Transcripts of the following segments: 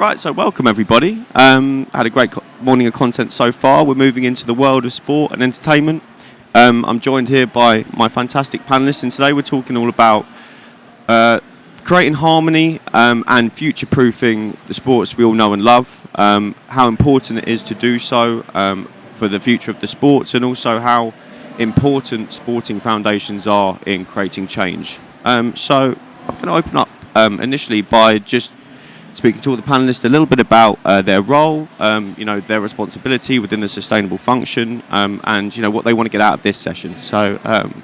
Right, so welcome everybody. Had a great morning of content so far. We're moving into the world of sport and entertainment. I'm joined here by my fantastic panellists, and today we're talking all about creating harmony and future-proofing the sports we all know and love, how important it is to do so for the future of the sports, and also how important sporting foundations are in creating change. So I'm going to open up initially by just speaking to all the panellists a little bit about their role, their responsibility within the sustainable function, and what they want to get out of this session. So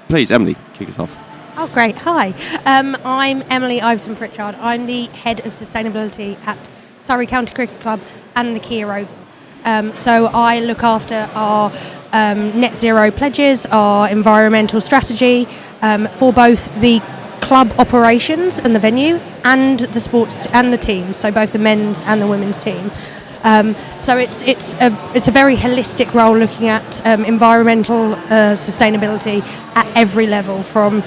please, Emily, kick us off. Oh, great. Hi. I'm Emily Iveson-Pritchard. I'm the Head of Sustainability at Surrey County Cricket Club and the Kia Oval. So I look after our net zero pledges, our environmental strategy for both the club operations and the venue and the sports and the teams, so both the men's and the women's team. So it's a very holistic role, looking at environmental sustainability at every level, from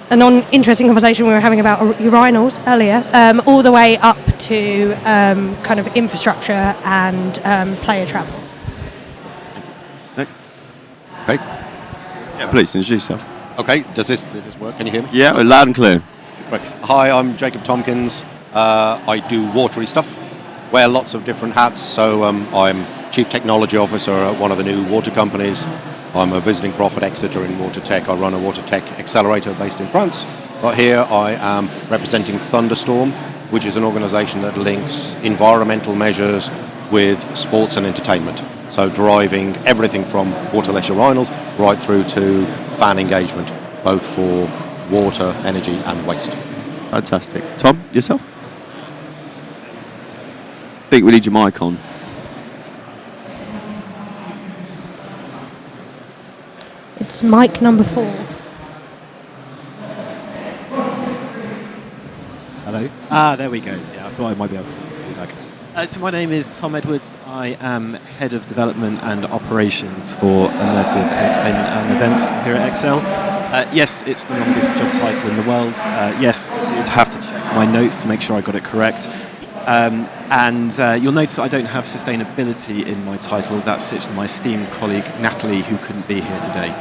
an interesting conversation we were having about urinals earlier, all the way up to kind of infrastructure and player travel. Next. Okay. Yeah, please introduce yourself. Okay, does this work? Can you hear me? Yeah, loud and clear. Right. Hi, I'm Jacob Tompkins. I do watery stuff, wear lots of different hats. So I'm Chief Technology Officer at one of the new water companies. I'm a visiting prof at Exeter in water tech. I run a water tech accelerator based in France. But here I am representing Thunderstorm, which is an organisation that links environmental measures with sports and entertainment. So driving everything from waterless urinals right through to fan engagement, both for water, energy and waste. Fantastic. Tom, yourself? I think we need your mic on. It's mic number 4. Hello. There we go. Yeah, I thought I might be able to get some feedback. So my name is Tom Edwards. I am Head of Development and Operations for Immersive Entertainment and Events here at Excel. Yes, it's the longest job title in the world. Yes, you'd have to check my notes to make sure I got it correct. And you'll notice that I don't have sustainability in my title. That sits with my esteemed colleague Natalie, who couldn't be here today.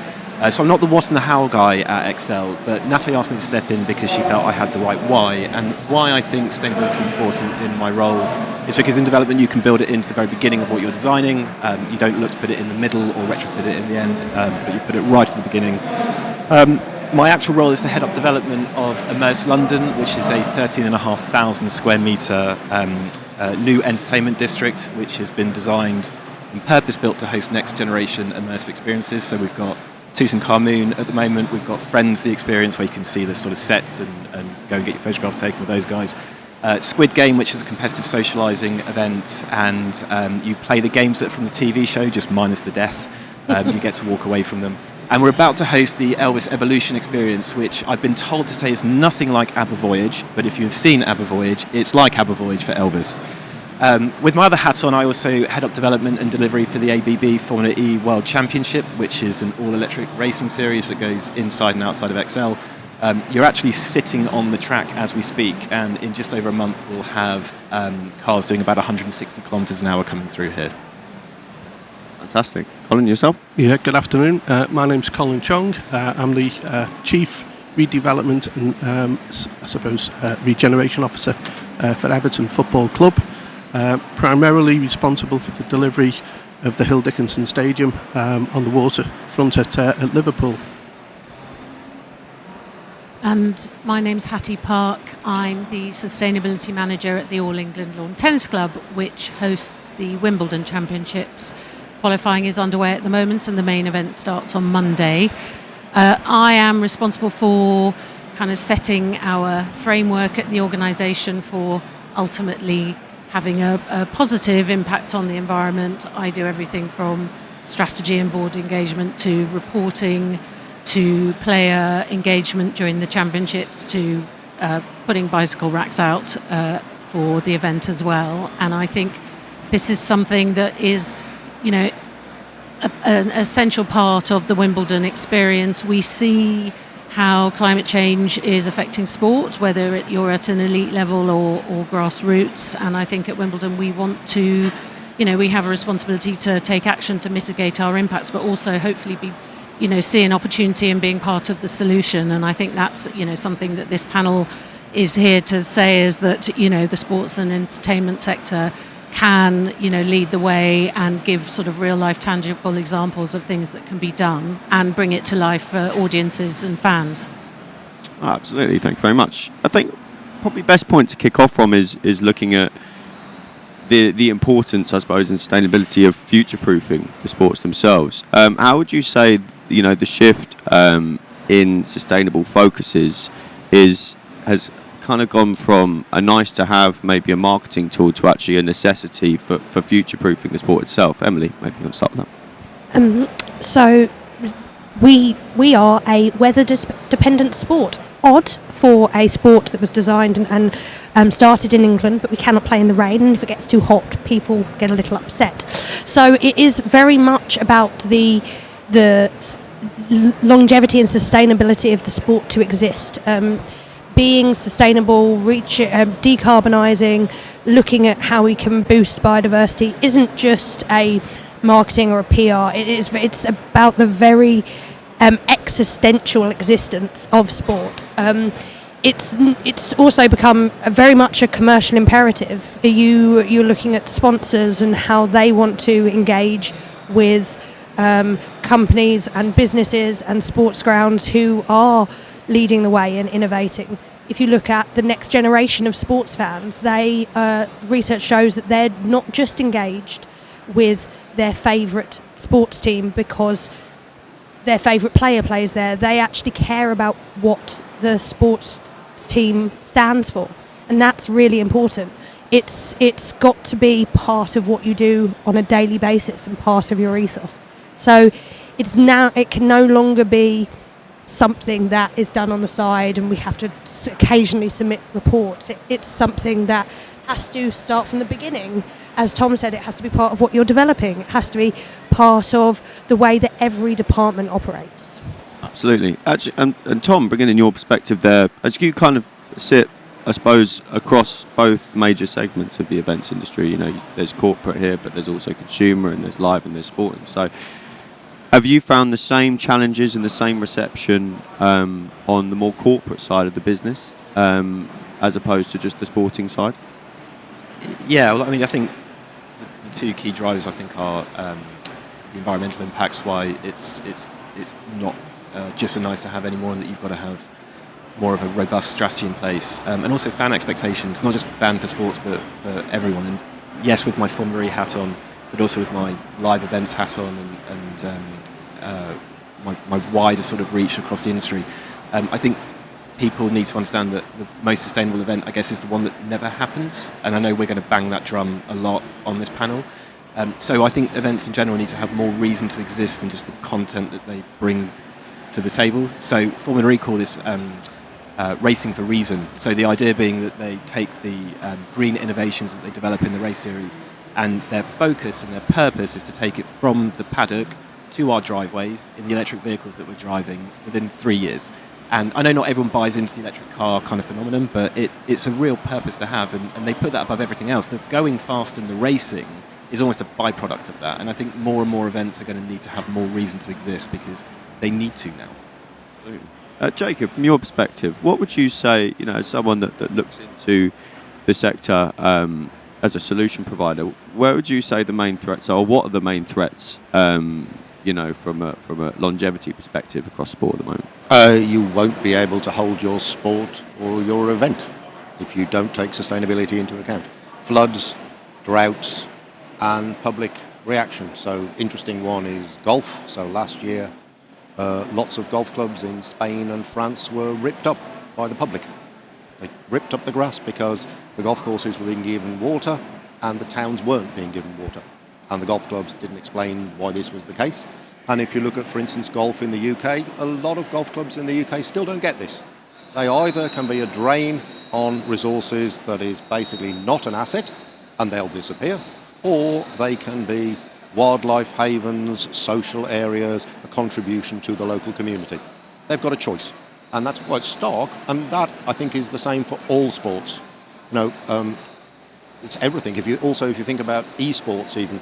So I'm not the what and the how guy at Excel, but Natalie asked me to step in because she felt I had the right why. And why I think sustainability is important in my role is because in development you can build it into the very beginning of what you're designing. You don't look to put it in the middle or retrofit it in the end, but you put it right at the beginning. My actual role is to head up development of Immerse London, which is a 13,500 square metre new entertainment district, which has been designed and purpose-built to host next-generation immersive experiences. So we've got Tutankhamun at the moment, we've got Friends, the experience where you can see the sort of sets and go and get your photograph taken with those guys. Squid Game, which is a competitive socialising event, and you play the games that from the TV show, just minus the death. You get to walk away from them. And we're about to host the Elvis Evolution experience, which I've been told to say is nothing like ABBA Voyage, but if you've seen ABBA Voyage, it's like ABBA Voyage for Elvis. With my other hat on, I also head up development and delivery for the ABB Formula E World Championship, which is an all-electric racing series that goes inside and outside of Excel. You're actually sitting on the track as we speak, and in just over a month we'll have cars doing about 160 kilometres an hour coming through here. Fantastic. Colin, yourself? Yeah, good afternoon. My name's Colin Chong. I'm the Chief Redevelopment and, Regeneration Officer for Everton Football Club. Primarily responsible for the delivery of the Hill Dickinson Stadium on the waterfront at Liverpool. And my name's Hattie Park. I'm the Sustainability Manager at the All England Lawn Tennis Club, which hosts the Wimbledon Championships. Qualifying is underway at the moment and the main event starts on Monday. I am responsible for kind of setting our framework at the organisation for ultimately having a positive impact on the environment. I do everything from strategy and board engagement to reporting to player engagement during the championships to putting bicycle racks out for the event as well. And I think this is something that is, an essential part of the Wimbledon experience. We see how climate change is affecting sport, whether you're at an elite level or grassroots. And I think at Wimbledon we want to, we have a responsibility to take action to mitigate our impacts, but also hopefully be, see an opportunity in being part of the solution. And I think that's, something that this panel is here to say, is that, the sports and entertainment sector can, lead the way and give sort of real life tangible examples of things that can be done and bring it to life for audiences and fans. Oh, absolutely, thank you very much. I think probably best point to kick off from is looking at the importance, I suppose, and sustainability of future-proofing the sports themselves. How would you say, the shift in sustainable focuses has kind of gone from a nice to have, maybe a marketing tool, to actually a necessity for future-proofing the sport itself? Emily, maybe you want to start with that. So we are a weather-dependent sport. Odd for a sport that was designed and started in England, but we cannot play in the rain, and if it gets too hot, people get a little upset. So it is very much about the longevity and sustainability of the sport to exist. Being sustainable, decarbonising, looking at how we can boost biodiversity isn't just a marketing or a PR. It's about the very existential existence of sport. It's also become very much a commercial imperative. You're looking at sponsors and how they want to engage with companies and businesses and sports grounds who are leading the way and innovating. If you look at the next generation of sports fans, research shows that they're not just engaged with their favourite sports team because their favourite player plays there. They actually care about what the sports team stands for, and that's really important. It's got to be part of what you do on a daily basis and part of your ethos. So it can no longer be something that is done on the side and we have to occasionally submit reports. It's something that has to start from the beginning. As Tom said, it has to be part of what you're developing. It has to be part of the way that every department operates. Absolutely. Actually, and Tom, bringing in your perspective there, as you kind of sit, I suppose, across both major segments of the events industry, there's corporate here, but there's also consumer, and there's live, and there's sporting. So have you found the same challenges and the same reception on the more corporate side of the business as opposed to just the sporting side? Yeah, well, I think the two key drivers, I think, are the environmental impacts, why it's not just a nice to have anymore, and that you've got to have more of a robust strategy in place, and also fan expectations, not just fan for sports, but for everyone. And yes, with my formulary hat on, but also with my live events hat on, and my wider sort of reach across the industry. I think people need to understand that the most sustainable event, I guess, is the one that never happens. And I know we're going to bang that drum a lot on this panel. So I think events in general need to have more reason to exist than just the content that they bring to the table. So Formula E call this racing for reason. So the idea being that they take the green innovations that they develop in the race series, and their focus and their purpose is to take it from the paddock to our driveways in the electric vehicles that we're driving within 3 years. And I know not everyone buys into the electric car kind of phenomenon, but it's a real purpose to have, and they put that above everything else. The going fast in the racing is almost a byproduct of that, and I think more and more events are going to need to have more reason to exist because they need to now. Jacob, from your perspective, what would you say, as someone that looks into the sector as a solution provider, where would you say the main threats are, or what are the main threats, from a longevity perspective across sport at the moment? You won't be able to hold your sport or your event if you don't take sustainability into account. Floods, droughts, and public reaction. So interesting one is golf. So last year, lots of golf clubs in Spain and France were ripped up by the public. They ripped up the grass because the golf courses were being given water and the towns weren't being given water. And the golf clubs didn't explain why this was the case. And if you look at, for instance, golf in the UK, a lot of golf clubs in the UK still don't get this. They either can be a drain on resources that is basically not an asset and they'll disappear, or they can be wildlife havens, social areas, a contribution to the local community. They've got a choice. and that's quite stark. And that, I think, is the same for all sports. It's everything. If you think about esports, even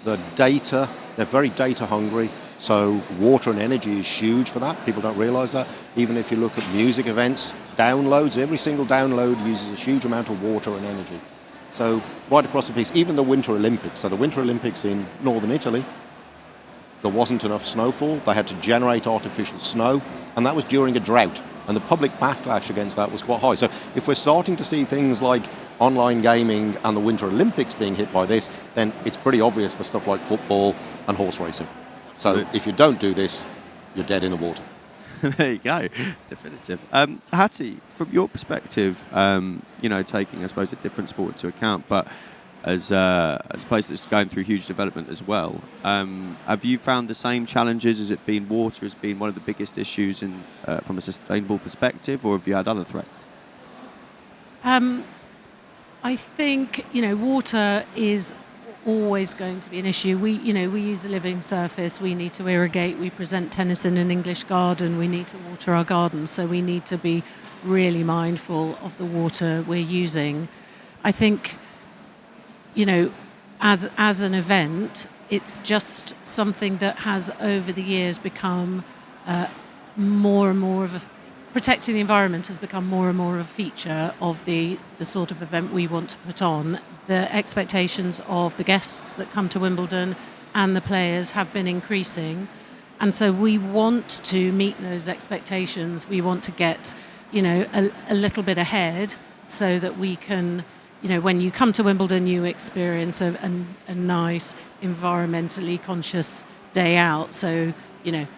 the data, they're very data hungry. So water and energy is huge for that. People don't realise that. Even if you look at music events, downloads, every single download uses a huge amount of water and energy. So right across the piece, even the Winter Olympics. So the Winter Olympics in northern Italy, there wasn't enough snowfall. They had to generate artificial snow, and that was during a drought. And the public backlash against that was quite high. So if we're starting to see things like online gaming and the Winter Olympics being hit by this, then it's pretty obvious for stuff like football and horse racing. So if you don't do this, you're dead in the water. There you go, definitive. Hattie, from your perspective, taking, I suppose, a different sport into account, but as a place that's going through huge development as well, have you found the same challenges? Has it been water has been one of the biggest issues from a sustainable perspective, or have you had other threats? I think, water is always going to be an issue. We use a living surface. We need to irrigate. We present tennis in an English garden. We need to water our gardens. So we need to be really mindful of the water we're using. I think, as an event, it's just something that has over the years become more and more of a protecting the environment has become more and more of a feature of the sort of event we want to put on. The expectations of the guests that come to Wimbledon and the players have been increasing. And so we want to meet those expectations. We want to get, a little bit ahead so that we can, when you come to Wimbledon, you experience a nice, environmentally conscious day out. So,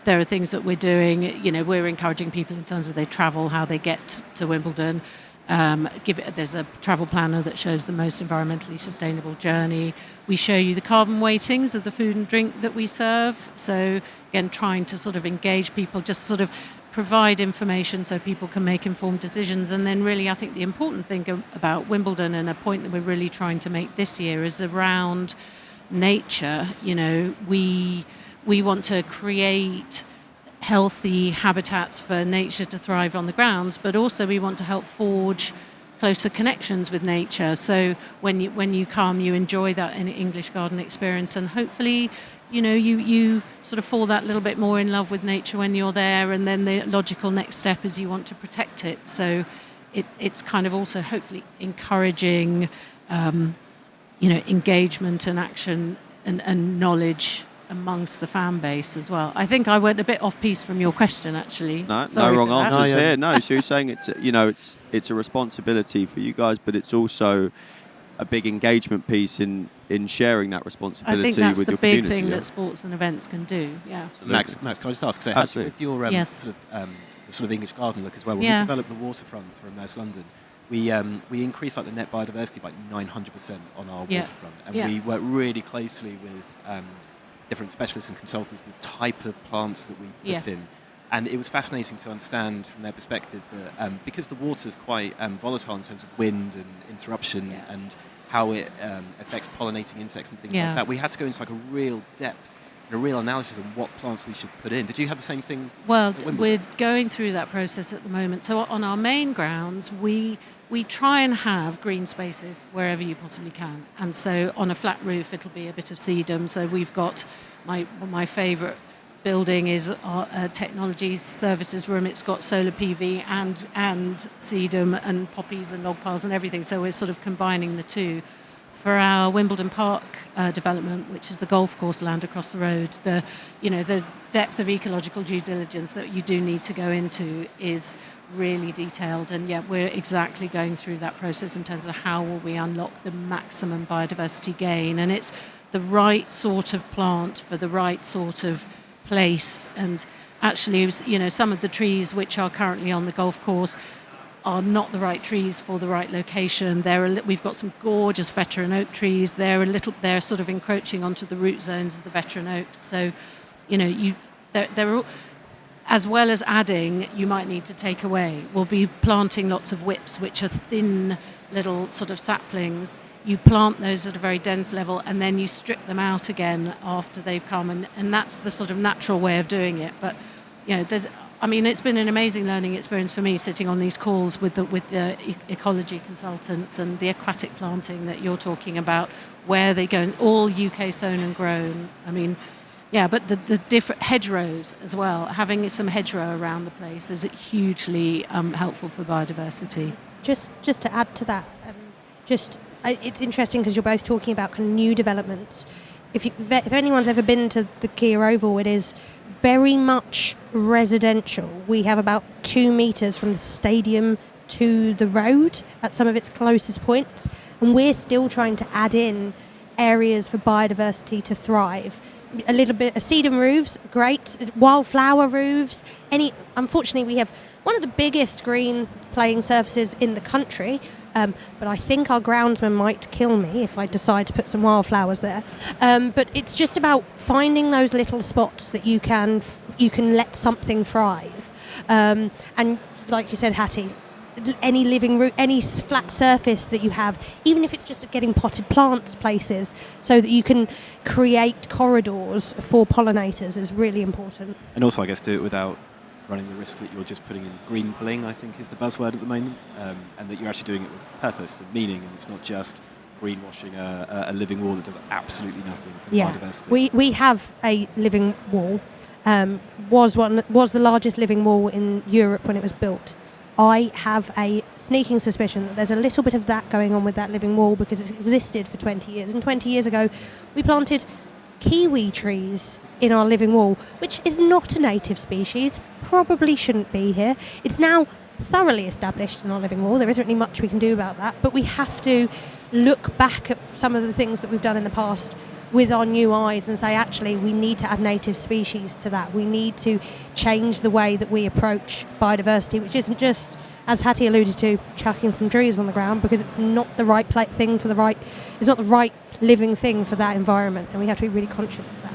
there are things that we're doing. We're encouraging people in terms of they travel, how they get to Wimbledon. There's a travel planner that shows the most environmentally sustainable journey. We show you the carbon weightings of the food and drink that we serve. So again, trying to sort of engage people, just sort of provide information so people can make informed decisions. And then really, I think the important thing about Wimbledon, and a point that we're really trying to make this year, is around nature. We want to create healthy habitats for nature to thrive on the grounds, but also we want to help forge closer connections with nature. So when you come, you enjoy that English garden experience, and hopefully, you sort of fall that little bit more in love with nature when you're there. And then the logical next step is you want to protect it. So it's kind of also hopefully encouraging, engagement and action and knowledge amongst the fan base as well. I think I went a bit off piece from your question, actually. No Sorry wrong for that. answers here. No, so you're saying it's a responsibility for you guys, but it's also a big engagement piece in sharing that responsibility I think that's with the your big community. thing that sports and events can do. Yeah. Max, can I just ask? So Absolutely. with your Yes. the sort of English garden look as well. When Yeah. we developed the waterfront for Immerse London, we increased the net biodiversity by 900% on our Yeah. waterfront, and Yeah. we worked really closely with different specialists and consultants, the type of plants that we put Yes. in. And it was fascinating to understand from their perspective that because the water is quite volatile in terms of wind and interruption, Yeah. and how it affects pollinating insects and things Yeah. like that, we had to go into a real depth and a real analysis of what plants we should put in. Did you have the same thing? Well, at Wimbledon? we're going through that process at the moment. So on our main grounds, we try and have green spaces wherever you possibly can. And so on a flat roof, it'll be a bit of sedum. So we've got my favourite building is our technology services room. It's got solar PV and sedum and poppies and log piles and everything. So we're sort of combining the two. For our Wimbledon Park development, which is the golf course land across the road, the depth of ecological due diligence that you do need to go into is really detailed. And yeah, we're exactly going through that process in terms of how will we unlock the maximum biodiversity gain. And it's the right sort of plant for the right sort of place. And actually, some of the trees which are currently on the golf course are not the right trees for the right location. We've got some gorgeous veteran oak trees. They're sort of encroaching onto the root zones of the veteran oaks. So, they're all, as well as adding, you might need to take away. We'll be planting lots of whips, which are thin little sort of saplings. You plant those at a very dense level, and then you strip them out again after they've come, and that's the sort of natural way of doing it. But I mean, it's been an amazing learning experience for me sitting on these calls with the ecology consultants and the aquatic planting that you're talking about, where they go, all UK sown and grown. I mean, yeah, but the different hedgerows as well, having some hedgerow around the place is hugely helpful for biodiversity. Just to add to that, it's interesting because you're both talking about kind of new developments. If anyone's ever been to the Kia Oval, it is very much residential. We have about 2 metres from the stadium to the road at some of its closest points, and we're still trying to add in areas for biodiversity to thrive. A little bit of sedum roofs, great. Wildflower roofs. Unfortunately, we have one of the biggest green playing surfaces in the country. But I think our groundsman might kill me if I decide to put some wildflowers there. But it's just about finding those little spots that you can let something thrive. And like you said, Hattie, any living root, any flat surface that you have, even if it's just getting potted plants places, so that you can create corridors for pollinators, is really important. And also, I guess, do it without running the risk that you're just putting in green bling, I think is the buzzword at the moment, and that you're actually doing it with purpose and meaning, and it's not just greenwashing a living wall that does absolutely nothing for biodiversity. We have a living wall, was the largest living wall in Europe when it was built. I have a sneaking suspicion that there's a little bit of that going on with that living wall because it's existed for 20 years, and 20 years ago we planted kiwi trees in our living wall, which is not a native species, probably shouldn't be here. It's now thoroughly established in our living wall. There isn't really much we can do about that, but we have to look back at some of the things that we've done in the past with our new eyes and say, actually, we need to add native species to that. We need to change the way that we approach biodiversity, which isn't just, as Hattie alluded to, chucking some trees on the ground, because it's not the right it's not the right living thing for that environment, and we have to be really conscious of that.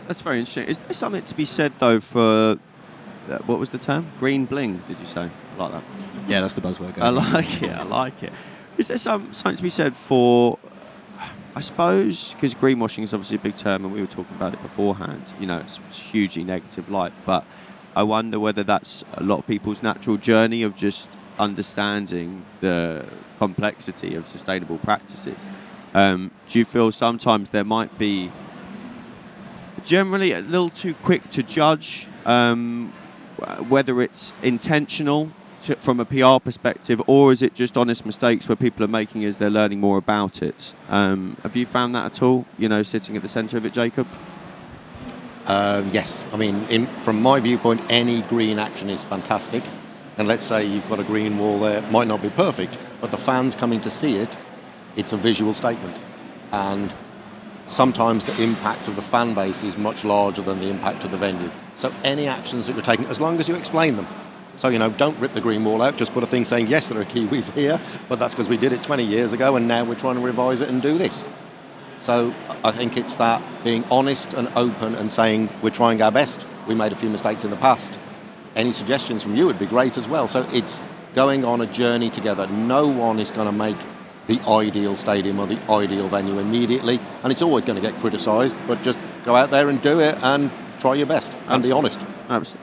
That's very interesting. Is there something to be said, though, for, what was the term? Green bling, did you say? I like that. Yeah, that's the buzzword. I like it. Is there something to be said for, I suppose, because greenwashing is obviously a big term, and we were talking about it beforehand, it's hugely negative light, but I wonder whether that's a lot of people's natural journey of just understanding the complexity of sustainable practices. Do you feel sometimes there might be generally a little too quick to judge whether it's intentional from a PR perspective, or is it just honest mistakes where people are making as they're learning more about it? Have you found that at all, sitting at the centre of it, Jacob? Yes. I mean, from my viewpoint, any green action is fantastic. And let's say you've got a green wall there, it might not be perfect, but the fans coming to see it, it's a visual statement. And sometimes the impact of the fan base is much larger than the impact of the venue. So any actions that you're taking, as long as you explain them. So, don't rip the green wall out, just put a thing saying, yes, there are Kiwis here, but that's because we did it 20 years ago and now we're trying to revise it and do this. So I think it's that being honest and open and saying we're trying our best. We made a few mistakes in the past. Any suggestions from you would be great as well. So it's going on a journey together. No one is going to make the ideal stadium or the ideal venue immediately, and it's always going to get criticised, but just go out there and do it and try your best and be honest.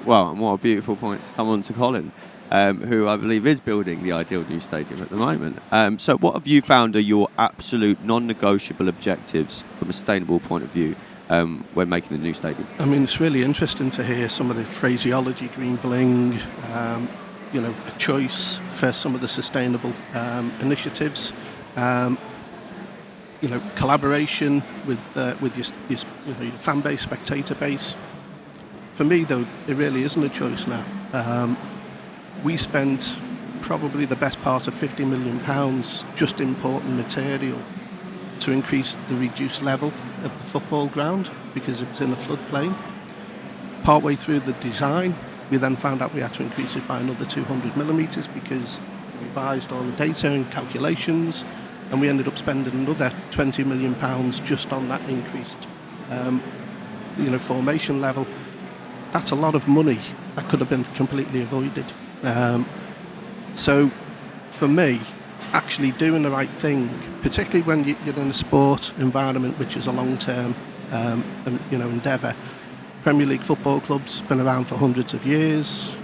Well, and what a beautiful point to come on to Colin, who I believe is building the ideal new stadium at the moment. So what have you found are your absolute non-negotiable objectives from a sustainable point of view when making the new stadium? I mean, it's really interesting to hear some of the phraseology, green bling, a choice for some of the sustainable initiatives. Collaboration with your fan base, spectator base. For me, though, it really isn't a choice now. We spent probably the best part of £50 million just importing material to increase the reduced level of the football ground because it was in a floodplain. Partway through the design, we then found out we had to increase it by another 200 millimetres because we revised all the data and calculations, and we ended up spending another £20 million just on that increased formation level. That's a lot of money that could have been completely avoided. So for me, actually doing the right thing, particularly when you're in a sport environment which is a long-term endeavour, Premier League football clubs, been around for hundreds of years.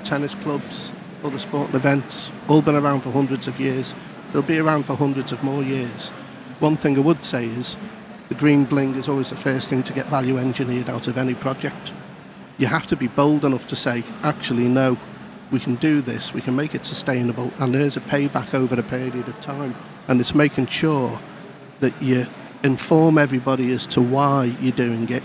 Tennis clubs, other sporting events, all been around for hundreds of years. They'll be around for hundreds of more years. One thing I would say is the green bling is always the first thing to get value engineered out of any project. You have to be bold enough to say, actually, no, we can do this, we can make it sustainable, and there's a payback over a period of time. And it's making sure that you inform everybody as to why you're doing it.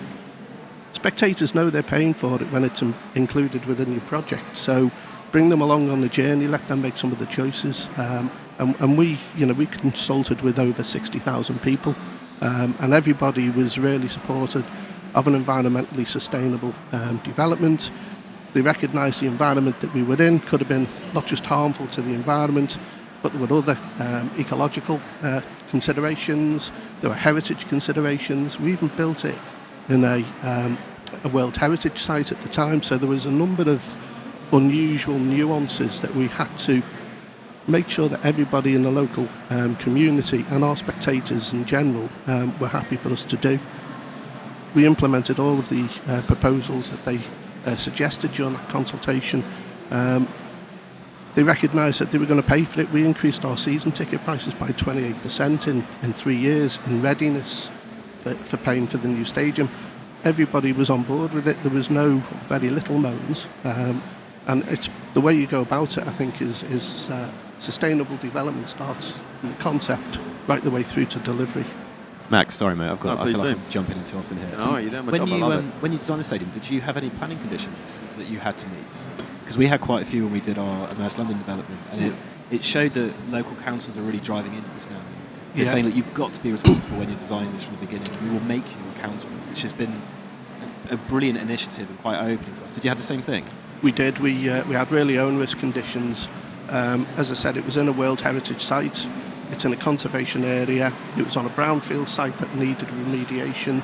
Spectators know they're paying for it when it's included within your project. So bring them along on the journey, let them make some of the choices. And we consulted with over 60,000 people, and everybody was really supportive of an environmentally sustainable development. They recognised the environment that we were in could have been not just harmful to the environment, but there were other ecological considerations, there were heritage considerations. We even built it in a World Heritage Site at the time, so there was a number of unusual nuances that we had to make sure that everybody in the local community and our spectators in general were happy for us to do. We implemented all of the proposals that they suggested during that consultation. They recognised that they were going to pay for it. We increased our season ticket prices by 28% in 3 years in readiness for paying for the new stadium. Everybody was on board with it. There was no very little moans. And it's the way you go about it, I think, is sustainable development starts from the concept right the way through to delivery. Max, sorry mate, I feel like do. I'm jumping in too often here. No, you're doing my job, I love it. When you designed the stadium, did you have any planning conditions that you had to meet? Because we had quite a few when we did our Immersed London development, and it showed that local councils are really driving into this now. They're saying that you've got to be responsible when you're designing this from the beginning. We will make you accountable, which has been a brilliant initiative and quite eye-opening for us. Did you have the same thing? We did. We had really onerous conditions. As I said, it was in a World Heritage Site. It's in a conservation area. It was on a brownfield site that needed remediation.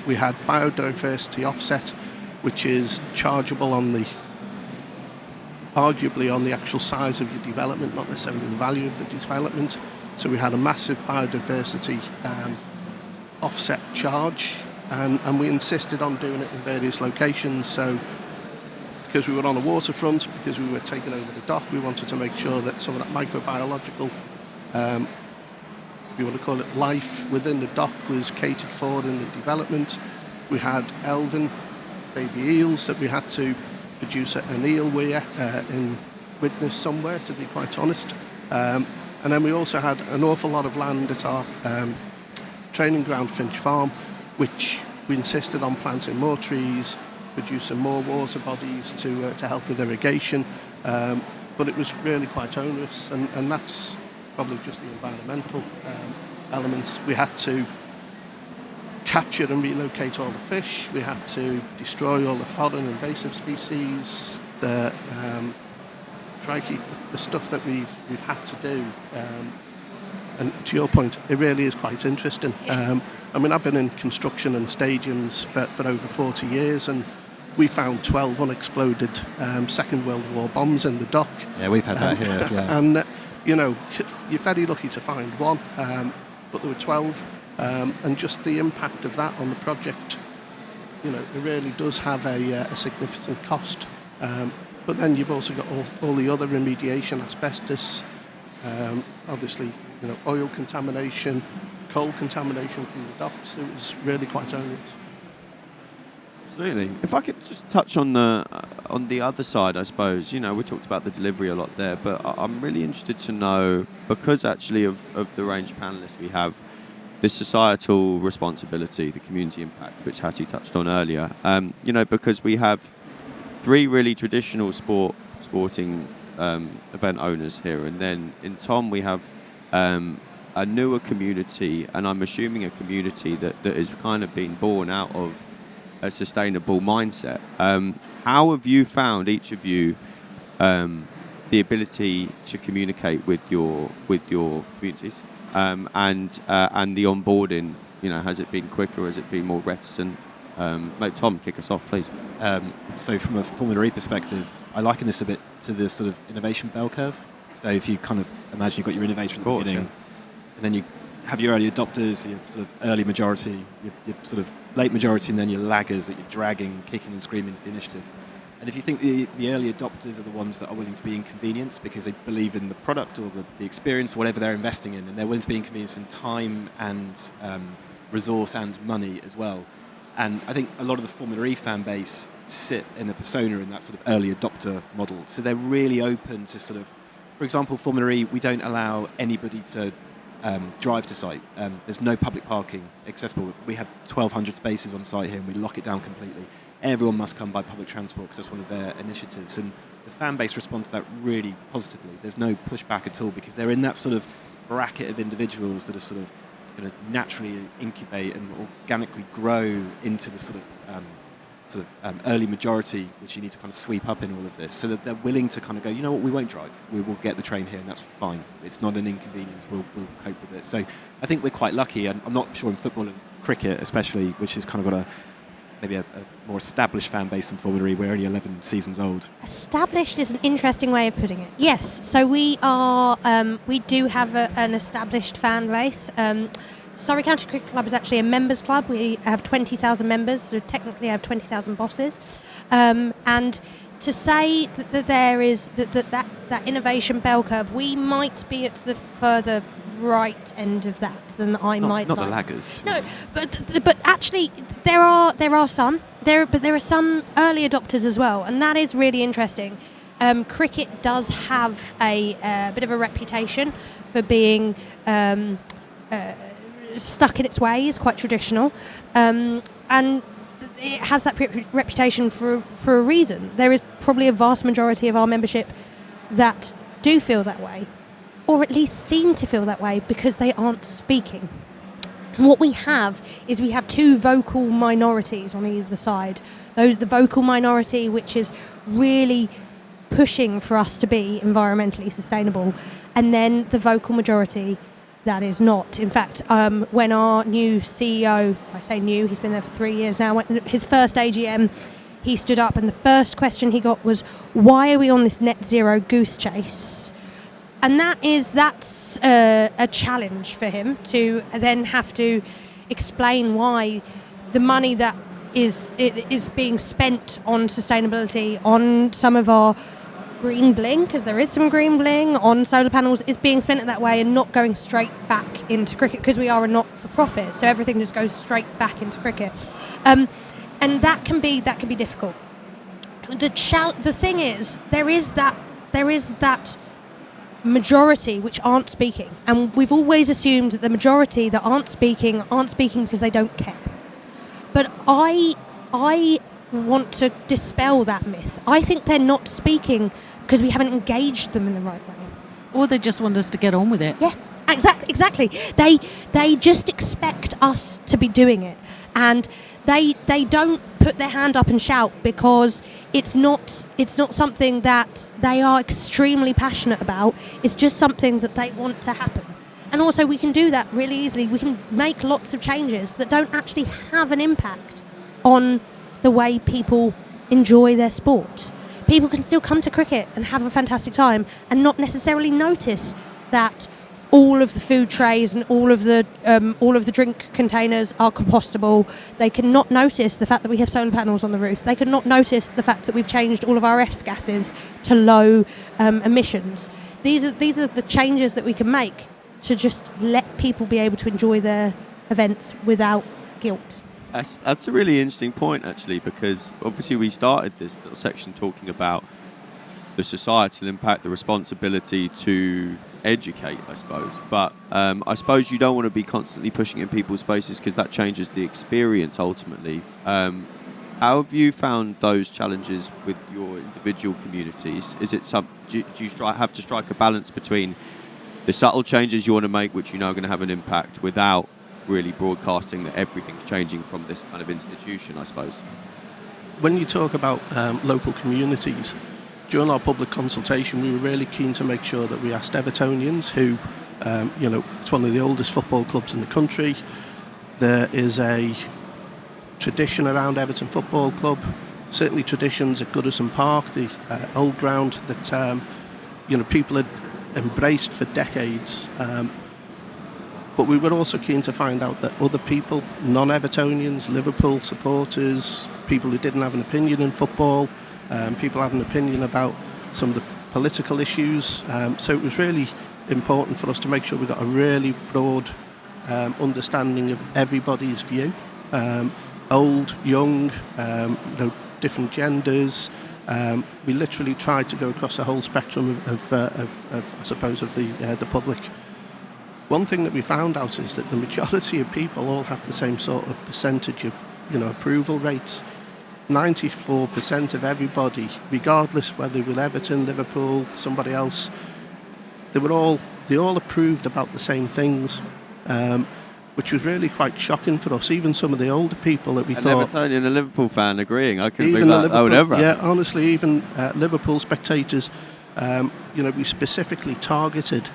We had biodiversity offset, which is chargeable arguably on the actual size of your development, not necessarily the value of the development. So we had a massive biodiversity offset charge, and we insisted on doing it in various locations. So because we were on a waterfront, because we were taking over the dock, we wanted to make sure that some of that microbiological, if you want to call it life, within the dock was catered for in the development. We had elven baby eels that we had to produce an eel weir in Widnes somewhere, to be quite honest. And then we also had an awful lot of land at our training ground, Finch Farm, which we insisted on planting more trees, producing more water bodies to help with irrigation, but it was really quite onerous, and that's probably just the environmental elements. We had to capture and relocate all the fish, we had to destroy all the foreign invasive species, the stuff that we've had to do, and to your point, it really is quite interesting. I've been in construction and stadiums for over 40 years, and we found 12 unexploded Second World War bombs in the dock. Yeah, we've had that here. Yeah. And, you're very lucky to find one, but there were 12. And just the impact of that on the project, it really does have a significant cost. But then you've also got all the other remediation, asbestos, obviously, oil contamination, coal contamination from the docks. It was really quite onerous. Absolutely. If I could just touch on the other side, I suppose. We talked about the delivery a lot there, but I'm really interested to know, because actually of the range of panellists we have, the societal responsibility, the community impact, which Hattie touched on earlier. Because we have 3 really traditional sporting event owners here, and then in Tom we have a newer community, and I'm assuming a community that has kind of been born out of a sustainable mindset. How have you found, each of you, the ability to communicate with your communities, and the onboarding? Has it been quicker? Has it been more reticent? Tom, kick us off, please. So from a Formula E perspective, I liken this a bit to the sort of innovation bell curve. So if you kind of imagine you've got your innovator at the beginning, and then you have your early adopters, your sort of early majority, your sort of late majority and then your laggers that you're dragging, kicking and screaming to the initiative. And if you think the early adopters are the ones that are willing to be inconvenienced because they believe in the product or the experience, whatever they're investing in, and they're willing to be inconvenienced in time and resource and money as well. And I think a lot of the Formula E fan base sit in a persona in that sort of early adopter model. So they're really open to sort of, for example, Formula E, we don't allow anybody to drive to site. There's no public parking accessible. We have 1,200 spaces on site here and we lock it down completely. Everyone must come by public transport because that's one of their initiatives. And the fan base responds to that really positively. There's no pushback at all because they're in that sort of bracket of individuals that are sort of going to naturally incubate and organically grow into the sort of early majority, which you need to kind of sweep up in all of this, so that they're willing to kind of go, you know what, we won't drive. We will get the train here, and that's fine. It's not an inconvenience. We'll cope with it. So I think we're quite lucky. And I'm not sure in football and cricket, especially, which has kind of got maybe a more established fan base than Formula E. We're only 11 seasons old. Established is an interesting way of putting it. Yes, so we do have an established fan base. Surrey County Cricket Club is actually a members club. We have 20,000 members, so technically I have 20,000 bosses. And to say that there is that innovation bell curve, we might be at the further right end of that than I might not like. The laggers. No, but actually there are some. But there are some early adopters as well, and that is really interesting. Cricket does have a bit of a reputation for being stuck in its ways, quite traditional, and it has that reputation for a reason. There is probably a vast majority of our membership that do feel that way, or at least seem to feel that way because they aren't speaking. What we have is we have two vocal minorities on either side. The vocal minority, which is really pushing for us to be environmentally sustainable, and then the vocal majority that is not. In fact, when our new CEO, I say new, he's been there for 3 years now, his first AGM, he stood up and the first question he got was, why are we on this net zero goose chase? And that's a challenge for him to then have to explain why the money that is being spent on sustainability, on some of our green bling, because there is some green bling on solar panels, is being spent in that way and not going straight back into cricket, because we are a not-for-profit, so everything just goes straight back into cricket, and that can be difficult. The thing is, there is that majority which aren't speaking, and we've always assumed that the majority that aren't speaking because they don't care. But I want to dispel that myth. I think they're not speaking because we haven't engaged them in the right way. Or they just want us to get on with it. Yeah, exactly. They just expect us to be doing it, and they don't put their hand up and shout because it's not something that they are extremely passionate about. It's just something that they want to happen. And also we can do that really easily. We can make lots of changes that don't actually have an impact on the way people enjoy their sport. People can still come to cricket and have a fantastic time and not necessarily notice that all of the food trays and all of the drink containers are compostable. They cannot notice the fact that we have solar panels on the roof. They cannot notice the fact that we've changed all of our F gases to low emissions. These are the changes that we can make to just let people be able to enjoy their events without guilt. That's a really interesting point, actually, because obviously we started this little section talking about the societal impact, the responsibility to educate, I suppose. But I suppose you don't want to be constantly pushing it in people's faces because that changes the experience ultimately. How have you found those challenges with your individual communities? Is it do you have to strike a balance between the subtle changes you want to make, which you know are going to have an impact, without really broadcasting that everything's changing from this kind of institution, I suppose? When you talk about local communities, during our public consultation, we were really keen to make sure that we asked Evertonians, who, it's one of the oldest football clubs in the country. There is a tradition around Everton Football Club, certainly traditions at Goodison Park, the old ground that people had embraced for decades. But we were also keen to find out that other people, non-Evertonians, Liverpool supporters, people who didn't have an opinion in football, people had an opinion about some of the political issues. So it was really important for us to make sure we got a really broad understanding of everybody's view. Old, young, different genders. We literally tried to go across the whole spectrum of I suppose, of the public. One thing that we found out is that the majority of people all have the same sort of percentage of, approval rates. 94% of everybody, regardless whether they were Everton, Liverpool, somebody else, they all approved about the same things, which was really quite shocking for us. Even some of the older people that we thought... An Evertonian and a Liverpool fan agreeing. I couldn't believe that. I would never. Yeah, honestly, even Liverpool spectators, we specifically targeted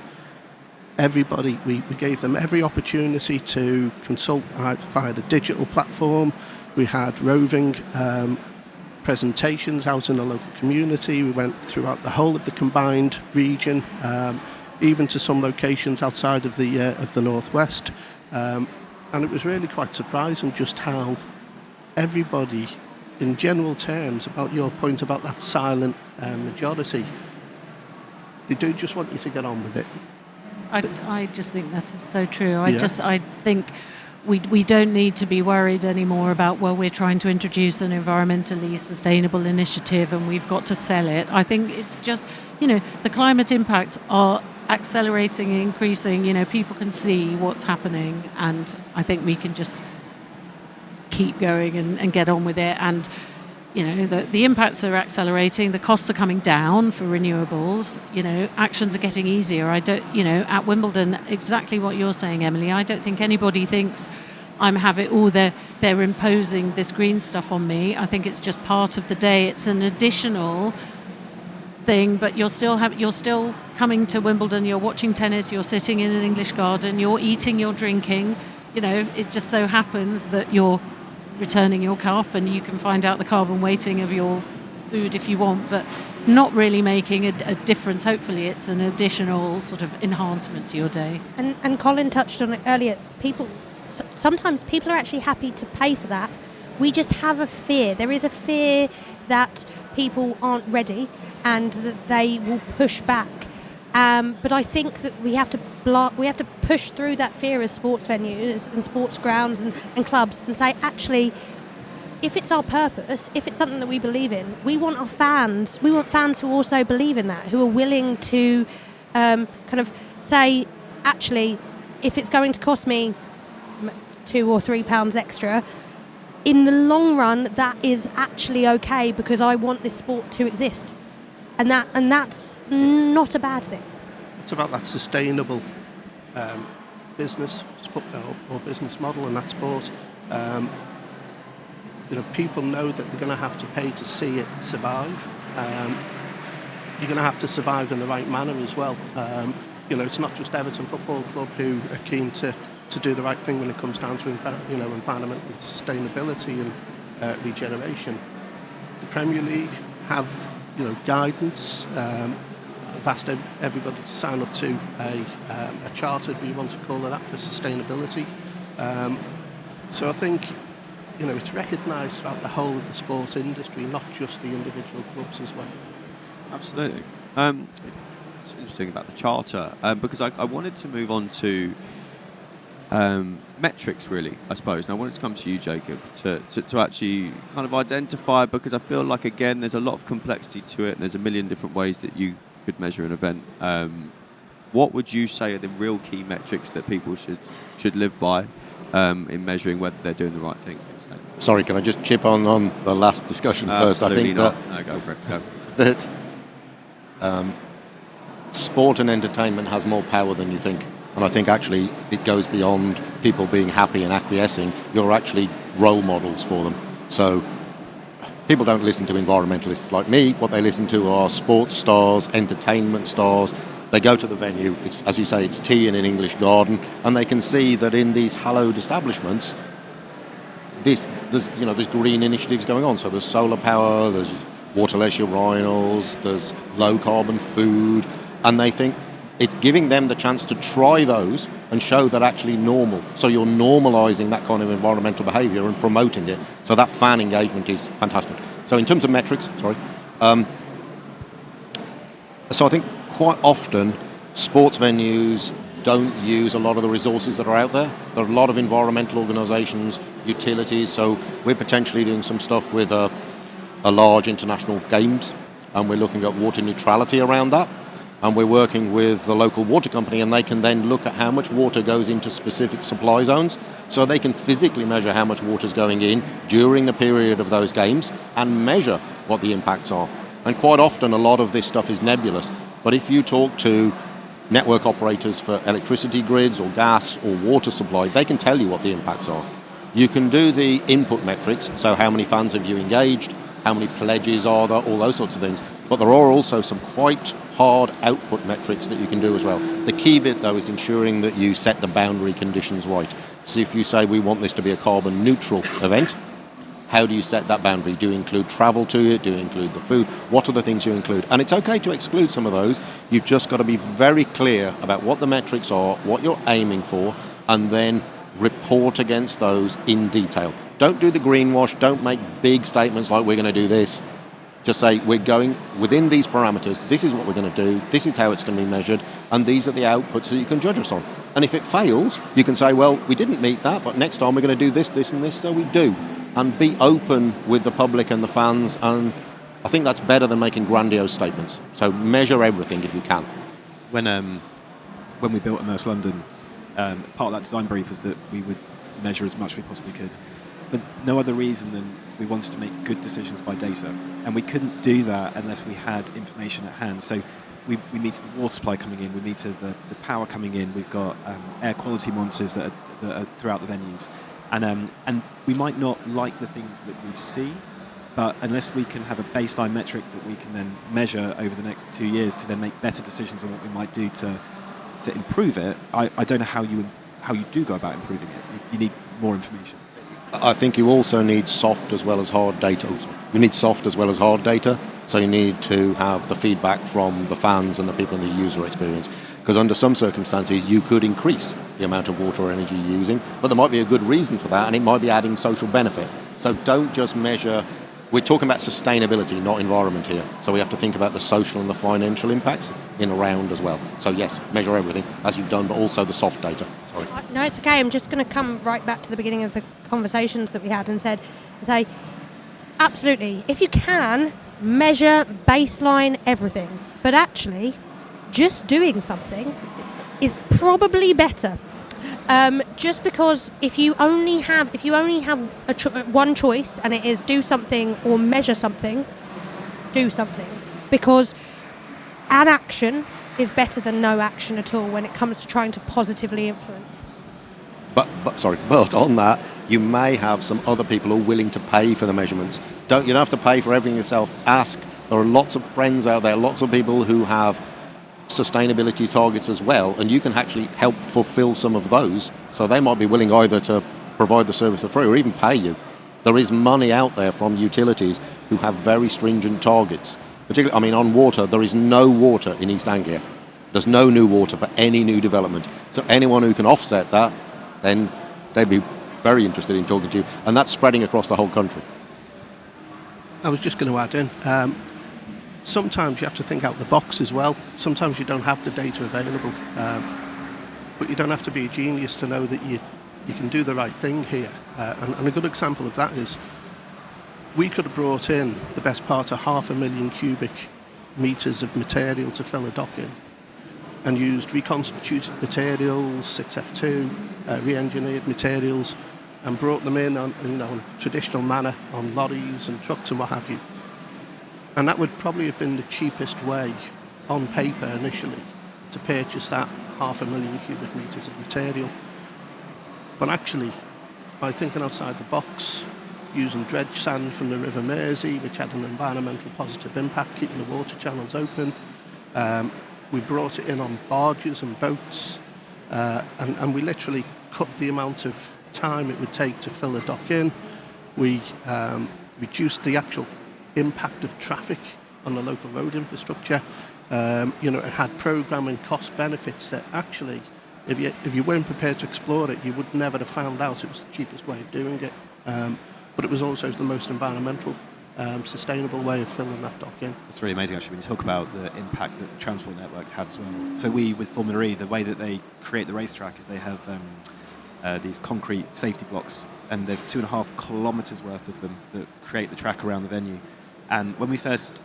everybody. We gave them every opportunity to consult via the digital platform. We had roving presentations out in the local community. We went throughout the whole of the combined region, even to some locations outside of the northwest. And it was really quite surprising just how everybody, in general terms, about your point about that silent majority, they do just want you to get on with it. I just think that is so true. I think we don't need to be worried anymore about, well, we're trying to introduce an environmentally sustainable initiative and we've got to sell it. I think it's just, the climate impacts are accelerating, increasing, people can see what's happening, and I think we can just keep going and get on with it. And the impacts are accelerating, the costs are coming down for renewables, actions are getting easier. I don't, at Wimbledon, exactly what you're saying, Emily, I don't think anybody thinks they're imposing this green stuff on me. I think it's just part of the day. It's an additional thing, but you're still coming to Wimbledon, you're watching tennis, you're sitting in an English garden, you're eating, you're drinking. It just so happens that you're returning your cup and you can find out the carbon weighting of your food if you want, but it's not really making a difference. Hopefully it's an additional sort of enhancement to your day. And Colin touched on it earlier. Sometimes people are actually happy to pay for that. We just have a fear. There is a fear that people aren't ready and that they will push back. But I think that we have to push through that fear as sports venues and sports grounds and clubs and say, actually, if it's our purpose, if it's something that we believe in, we want fans who also believe in that, who are willing to kind of say, actually, if it's going to cost me £2 or £3 extra, in the long run, that is actually okay because I want this sport to exist. And that's not a bad thing. It's about that sustainable business or business model in that sport. People know that they're going to have to pay to see it survive. You're going to have to survive in the right manner as well. It's not just Everton Football Club who are keen to do the right thing when it comes down to environmental sustainability and regeneration. The Premier League have guidance. I've asked everybody to sign up to a charter, if you want to call it that, for sustainability. So I think it's recognised throughout the whole of the sports industry, not just the individual clubs as well. Absolutely. It's interesting about the charter because I wanted to move on to metrics, really, I suppose. And I wanted to come to you, Jacob, to actually kind of identify, because I feel like, again, there's a lot of complexity to it and there's a million different ways that you could measure an event. What would you say are the real key metrics that people should live by in measuring whether they're doing the right thing? Sorry, can I just chip on the last discussion first? Absolutely I think not. No, go for it. Go. That sport and entertainment has more power than you think. And I think actually it goes beyond people being happy and acquiescing. You're actually role models for them. So people don't listen to environmentalists like me. What they listen to are sports stars, entertainment stars. They go to the venue. It's, as you say, it's tea in an English garden, and they can see that in these hallowed establishments, there's green initiatives going on. So there's solar power, there's waterless urinals, there's low carbon food, and they think It's giving them the chance to try those and show that actually normal. So you're normalising that kind of environmental behaviour and promoting it. So that fan engagement is fantastic. So in terms of metrics, so I think quite often sports venues don't use a lot of the resources that are out there. There are a lot of environmental organisations, utilities, so we're potentially doing some stuff with a large international games, and we're looking at water neutrality around that. And we're working with the local water company, and they can then look at how much water goes into specific supply zones, so they can physically measure how much water is going in during the period of those games and measure what the impacts are. And quite often a lot of this stuff is nebulous, but if you talk to network operators for electricity grids or gas or water supply, they can tell you what the impacts are. You can do the input metrics, so how many fans have you engaged, how many pledges are there, all those sorts of things. But there are also some quite hard output metrics that you can do as well. The key bit, though, is ensuring that you set the boundary conditions right. So if you say we want this to be a carbon neutral event, how do you set that boundary? Do you include travel to it? Do you include the food? What are the things you include? And it's okay to exclude some of those. You've just got to be very clear about what the metrics are, what you're aiming for, and then report against those in detail. Don't do the greenwash. Don't make big statements like we're going to do this. Just say we're going within these parameters, this is what we're going to do, this is how it's going to be measured, and these are the outputs that you can judge us on. And if it fails, you can say, well, we didn't meet that, but next time we're going to do this, this, and this, so we do. And be open with the public and the fans, and I think that's better than making grandiose statements. So measure everything if you can. When we built Immerse London, part of that design brief was that we would measure as much as we possibly could, for no other reason than we wanted to make good decisions by data. And we couldn't do that unless we had information at hand. So we meter the water supply coming in, we meter the power coming in, we've got air quality monitors that are throughout the venues. And we might not like the things that we see, but unless we can have a baseline metric that we can then measure over the next 2 years to then make better decisions on what we might do to improve it, I don't know how you do go about improving it. You need more information. I think you also need soft as well as hard data. You need soft as well as hard data, so you need to have the feedback from the fans and the people in the user experience. Because under some circumstances, you could increase the amount of water or energy you're using, but there might be a good reason for that, and it might be adding social benefit. So don't just measure. We're talking about sustainability, not environment here. So we have to think about the social and the financial impacts in a round as well. So yes, measure everything, as you've done, but also the soft data. Sorry. No, it's okay. I'm just going to come right back to the beginning of the conversations that we had and say, absolutely, if you can, measure, baseline everything. But actually, just doing something is probably better. Just because if you only have one choice, and it is do something or measure something, do something, because an action is better than no action at all when it comes to trying to positively influence. But on that, you may have some other people who are willing to pay for the measurements. You don't have to pay for everything yourself. Ask. There are lots of friends out there, lots of people who have sustainability targets as well, and you can actually help fulfill some of those. So they might be willing either to provide the service for free or even pay you. There is money out there from utilities who have very stringent targets. Particularly, on water, there is no water in East Anglia. There's no new water for any new development. So anyone who can offset that, then they'd be very interested in talking to you. And that's spreading across the whole country. I was just going to add in, sometimes you have to think out the box as well. Sometimes you don't have the data available, but you don't have to be a genius to know that you can do the right thing here. And a good example of that is we could have brought in the best part of 500,000 cubic metres of material to fill a dock in, and used reconstituted materials, 6F2, re-engineered materials, and brought them in on, in a traditional manner on lorries and trucks and what have you. And that would probably have been the cheapest way on paper initially to purchase that 500,000 cubic metres of material. But actually, by thinking outside the box, using dredge sand from the River Mersey, which had an environmental positive impact, keeping the water channels open, we brought it in on barges and boats, and we literally cut the amount of time it would take to fill a dock in. We reduced the actual impact of traffic on the local road infrastructure, It had programming cost benefits that actually, if you weren't prepared to explore it, you would never have found out it was the cheapest way of doing it. But it was also the most environmental, sustainable way of filling that dock in. It's really amazing, actually, when you talk about the impact that the transport network had as well. So we, with Formula E, the way that they create the racetrack is they have these concrete safety blocks, and there's 2.5 kilometres worth of them that create the track around the venue. And when we first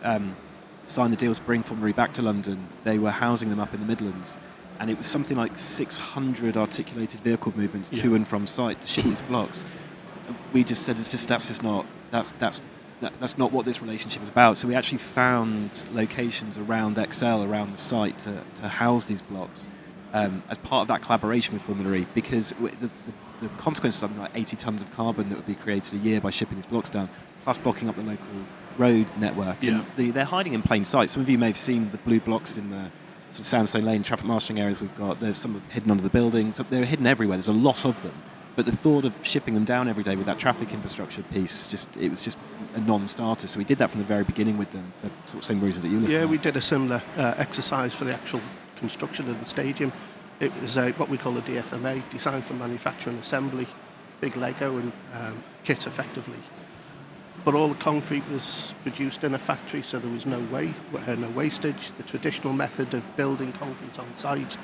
signed the deal to bring Formula E back to London, they were housing them up in the Midlands, and it was something like 600 articulated vehicle movements to and from site to ship these blocks. We just said that's not what this relationship is about. So we actually found locations around Excel, around the site, to house these blocks as part of that collaboration with Formula E, because the consequence is something like 80 tonnes of carbon that would be created a year by shipping these blocks down, plus blocking up the local road network. Yeah. And they're hiding in plain sight. Some of you may have seen the blue blocks in the sort of Sandstone Lane traffic marshalling areas we've got. There's some hidden under the buildings. They're hidden everywhere. There's a lot of them. But the thought of shipping them down every day with that traffic infrastructure piece, it was just a non-starter. So we did that from the very beginning with them, for sort of same reasons that you look at. Yeah, we did a similar exercise for the actual construction of the stadium. It was what we call a DFMA, Design for Manufacture and Assembly, big Lego and kit effectively. But all the concrete was produced in a factory, so there was no wastage. The traditional method of building concrete on site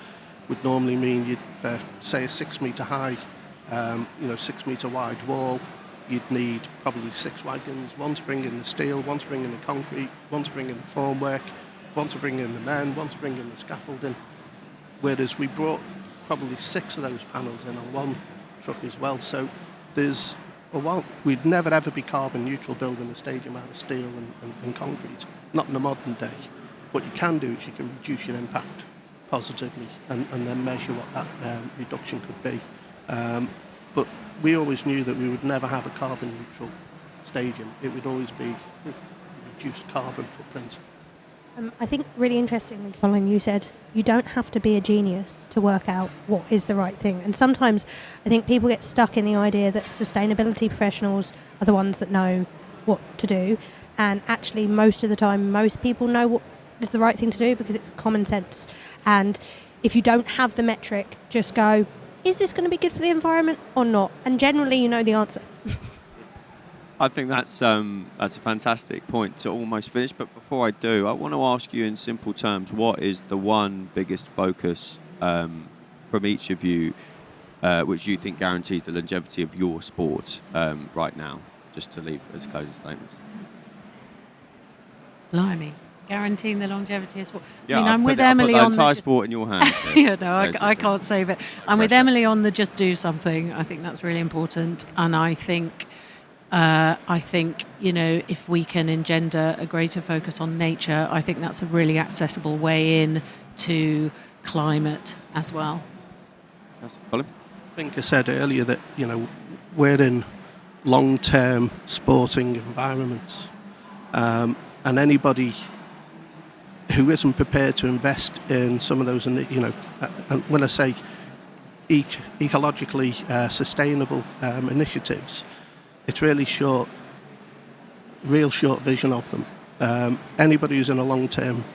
would normally mean you'd, say, a 6 metre high, 6 metre wide wall. You'd need probably 6 wagons, one to bring in the steel, one to bring in the concrete, one to bring in the formwork, one to bring in the men, one to bring in the scaffolding. Whereas we brought probably 6 of those panels in on one truck as well. So we'd never ever be carbon neutral building a stadium out of steel and concrete, not in the modern day. What you can do is you can reduce your impact positively and then measure what that reduction could be. But we always knew that we would never have a carbon neutral stadium. It would always be a reduced carbon footprint. I think really interestingly, Colin, you said you don't have to be a genius to work out what is the right thing. And sometimes I think people get stuck in the idea that sustainability professionals are the ones that know what to do. And actually, most of the time, most people know what is the right thing to do because it's common sense. And if you don't have the metric, just go, is this going to be good for the environment or not? And generally, you know the answer. I think that's a fantastic point to almost finish. But before I do, I want to ask you in simple terms, what is the one biggest focus from each of you which you think guarantees the longevity of your sport right now? Just to leave as closing statements. Blimey. Guaranteeing the longevity of sport. Yeah, I mean, I'm with I'll Emily put the on entire the sport in your hands. So yeah, no, I can't save it. I'm with Pressure. Emily on the just do something. I think that's really important, and I think if we can engender a greater focus on nature, I think that's a really accessible way in to climate as well. Yes, Colin? I think I said earlier that we're in long-term sporting environments, and anybody who isn't prepared to invest in some of those, and when I say ecologically sustainable initiatives, it's really real short vision of them. Anybody who's in a long-term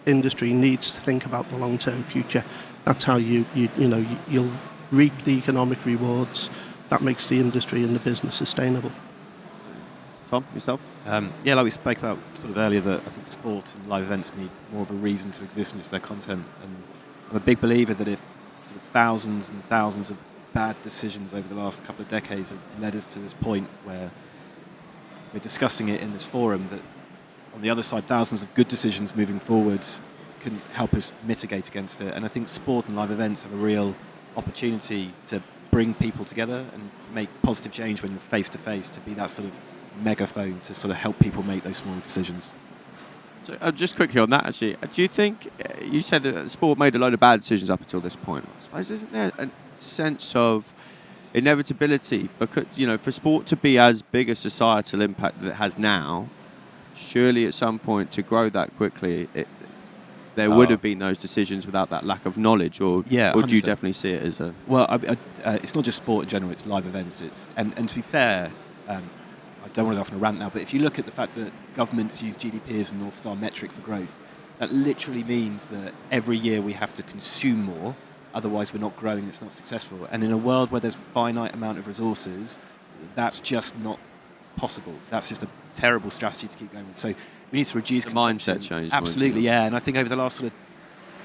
industry needs to think about the long-term future. That's how you'll reap the economic rewards. That makes the industry and the business sustainable. Tom, yourself? Like we spoke about sort of earlier, that I think sport and live events need more of a reason to exist than just their content. And I'm a big believer that if sort of thousands and thousands of bad decisions over the last couple of decades have led us to this point where we're discussing it in this forum, that on the other side, thousands of good decisions moving forwards can help us mitigate against it. And I think sport and live events have a real opportunity to bring people together and make positive change when you're face to face, to be that sort of megaphone to sort of help people make those small decisions. So, just quickly on that, actually, do you think you said that sport made a load of bad decisions up until this point? I suppose, isn't there a sense of inevitability? Because for sport to be as big a societal impact that it has now, surely at some point to grow that quickly, there would have been those decisions without that lack of knowledge, or do you 100%. definitely see it as a? Well, it's not just sport in general; it's live events. And to be fair, I don't want to go off on a rant now, but if you look at the fact that governments use GDP as a North Star metric for growth, That literally means that every year we have to consume more, otherwise we're not growing, it's not successful. And in a world where there's finite amount of resources, that's just not possible. That's just a terrible strategy to keep going with. So we need to reduce the consumption. mindset change. Absolutely, yeah. And I think over the last sort of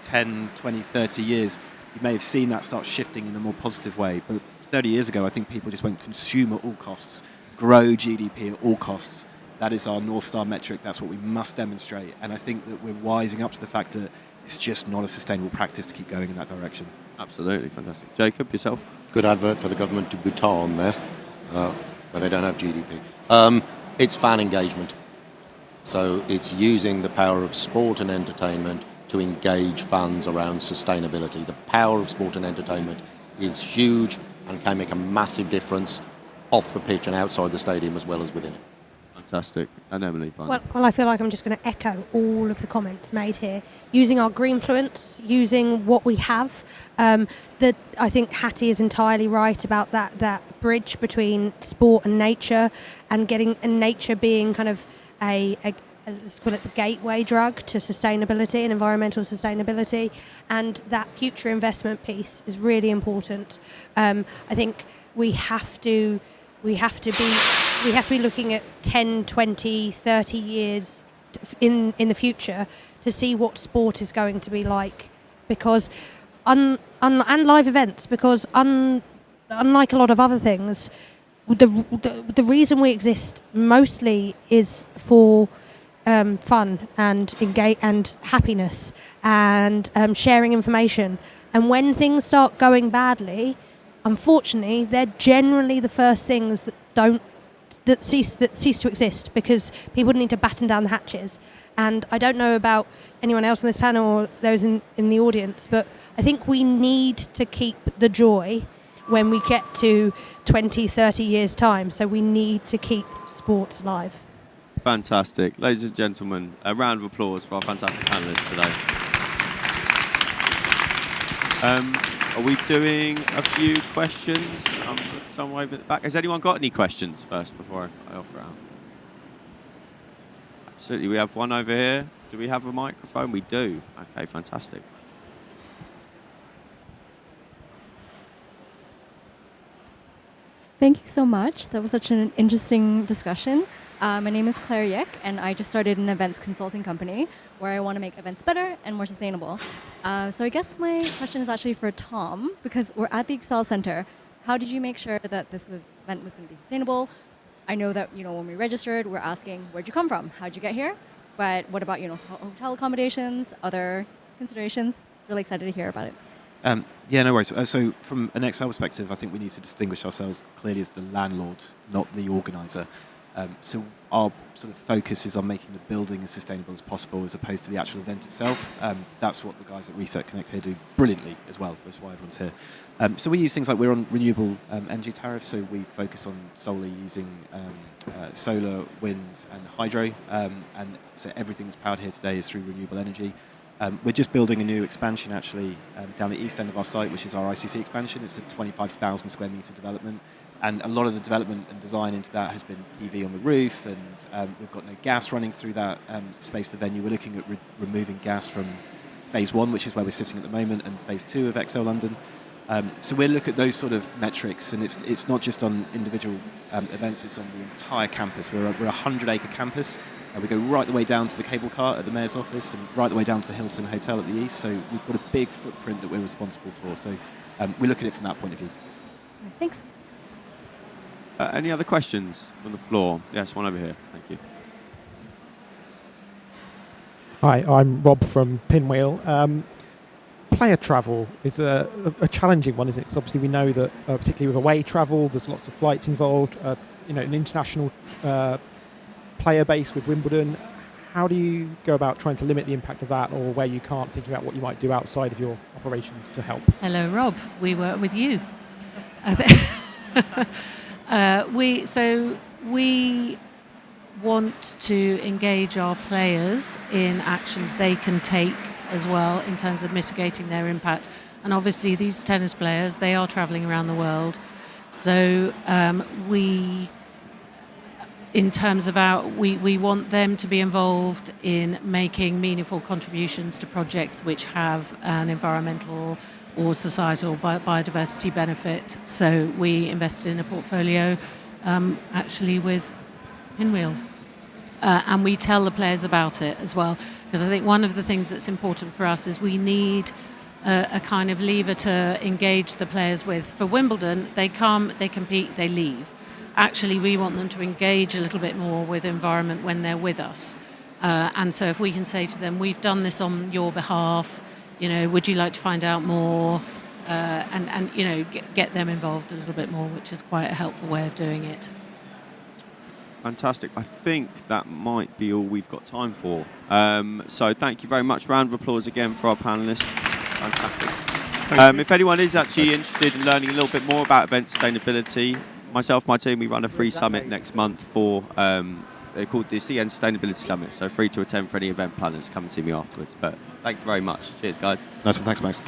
10, 20, 30 years, you may have seen that start shifting in a more positive way. But 30 years ago, I think people just went consume at all costs, grow GDP at all costs. That is our North Star metric. That's what we must demonstrate. And I think that we're wising up to the fact that it's just not a sustainable practice to keep going in that direction. Absolutely, fantastic. Jacob, yourself? Good advert for the government to Bhutan there, where they don't have GDP. It's fan engagement. So it's using the power of sport and entertainment to engage fans around sustainability. The power of sport and entertainment is huge and can make a massive difference off the pitch and outside the stadium as well as within it. Fantastic. And Emily, fine. Well, I feel like I'm just going to echo all of the comments made here. Using our greenfluence, using what we have. I think Hattie is entirely right about that bridge between sport and nature, and nature being kind of a let's call it the gateway drug to sustainability and environmental sustainability, and that future investment piece is really important. I think we have to be looking at 10, 20, 30 years in the future to see what sport is going to be like, because and live events, because unlike a lot of other things, the reason we exist mostly is for fun and engage and happiness and sharing information. And when things start going badly, unfortunately, they're generally the first things that cease to exist, because people need to batten down the hatches. And I don't know about anyone else on this panel or those in the audience, but I think we need to keep the joy when we get to 20, 30 years' time. So we need to keep sports alive. Fantastic. Ladies and gentlemen, a round of applause for our fantastic panellists today. Are we doing a few questions? Somewhere over the back. Has anyone got any questions first before I offer out? Absolutely. We have one over here. Do we have a microphone? We do. Okay, fantastic. Thank you so much. That was such an interesting discussion. My name is Claire Yek, and I just started an events consulting company where I want to make events better and more sustainable. So I guess my question is actually for Tom, because we're at the Excel Center. How did you make sure that this event was going to be sustainable? I know that when we registered, we're asking, where'd you come from? How'd you get here? But what about hotel accommodations, other considerations? Really excited to hear about it. Yeah, no worries. So from an Excel perspective, I think we need to distinguish ourselves clearly as the landlord, not the organizer. So our sort of focus is on making the building as sustainable as possible, as opposed to the actual event itself. That's what the guys at Reset Connect here do brilliantly as well. That's why everyone's here. So we use things like, we're on renewable energy tariffs, so we focus on solely using solar, wind and hydro. And so everything that's powered here today is through renewable energy. We're just building a new expansion actually down the east end of our site, which is our ICC expansion. It's a 25,000 square metre development. And a lot of the development and design into that has been PV on the roof, and we've got no gas running through that space of the venue. We're looking at removing gas from phase 1, which is where we're sitting at the moment, and phase 2 of XL London. So we'll look at those sort of metrics, and it's not just on individual events, it's on the entire campus. We're a 100-acre campus. We go right the way down to the cable car at the Mayor's office and right the way down to the Hilton Hotel at the east. So we've got a big footprint that we're responsible for. So we look at it from that point of view. Thanks. Any other questions from the floor? Yes, one over here. Thank you. Hi, I'm Rob from Pinwheel. Player travel is a challenging one, isn't it? Because obviously we know that, particularly with away travel, there's lots of flights involved. An international player base with Wimbledon. How do you go about trying to limit the impact of that, or where you can't, thinking about what you might do outside of your operations to help? Hello, Rob. We work with you. We want to engage our players in actions they can take as well in terms of mitigating their impact. And obviously these tennis players, they are travelling around the world. So in terms of we want them to be involved in making meaningful contributions to projects which have an environmental or societal biodiversity benefit. So we invested in a portfolio actually with Pinwheel. And we tell the players about it as well, because I think one of the things that's important for us is we need a kind of lever to engage the players with. For Wimbledon, they come, they compete, they leave. Actually, we want them to engage a little bit more with environment when they're with us. And so if we can say to them, we've done this on your behalf, would you like to find out more? And get them involved a little bit more, which is quite a helpful way of doing it. Fantastic. I think that might be all we've got time for. So thank you very much. Round of applause again for our panellists. Fantastic. If anyone is actually interested in learning a little bit more about event sustainability, myself, my team, we run a free summit next month for, they're called the CN Sustainability Summit, so free to attend for any event planners. Come and see me afterwards. But thank you very much. Cheers, guys. Nice one. Thanks, Max.